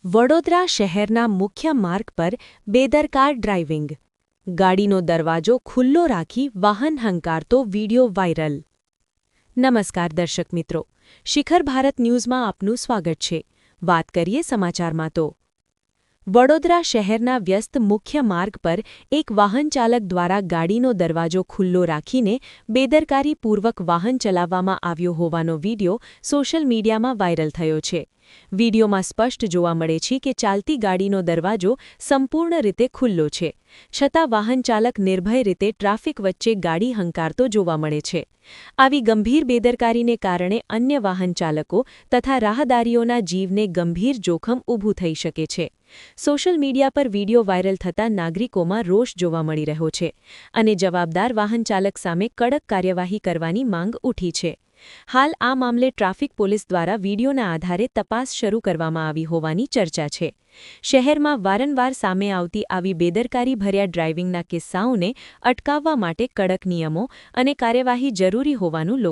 વડોદરા શહેરના મુખ્ય માર્ગ પર બેદરકાર ડ્રાઇવિંગ. ગાડીનો દરવાજો ખુલ્લો રાખી વાહન હંકારતો વીડિયો વાયરલ. નમસ્કાર દર્શક મિત્રો, શિખર ભારત ન્યૂઝમાં આપનું સ્વાગત છે. વાત કરીએ સમાચારમાં તો વડોદરા શહેરના વ્યસ્ત મુખ્ય માર્ગ પર એક વાહનચાલક દ્વારા ગાડીનો દરવાજો ખુલ્લો રાખીને બેદરકારીપૂર્વક વાહન ચલાવવામાં આવ્યો હોવાનો વીડિયો સોશિયલ મીડિયામાં વાયરલ થયો છે. વીડિયોમાં સ્પષ્ટ જોવા મળે છે કે ચાલતી ગાડીનો દરવાજો સંપૂર્ણ રીતે ખુલ્લો છે, છતાં વાહનચાલક નિર્ભય રીતે ટ્રાફિક વચ્ચે ગાડી હંકારતો જોવા મળે છે. આવી ગંભીર બેદરકારીને કારણે અન્ય વાહનચાલકો તથા રાહદારીઓના જીવને ગંભીર જોખમ ઊભું થઈ શકે છે. સોશિયલ મીડિયા પર વીડિયો વાયરલ થતાં નાગરિકોમાં રોષ જોવા મળી રહ્યો છે અને જવાબદાર વાહનચાલક સામે કડક કાર્યવાહી કરવાની માંગ ઉઠી છે. હાલ આ મામલે ટ્રાફિક પોલીસ દ્વારા વીડિયોના આધારે તપાસ શરૂ કરવામાં આવી હોવાની ચર્ચા છે. શહેરમાં વારંવાર સામે આવતી આવી બેદરકારીભર્યા ડ્રાઇવિંગના કિસ્સાઓને અટકાવવા માટે કડક નિયમો અને કાર્યવાહી જરૂરી હોવાનું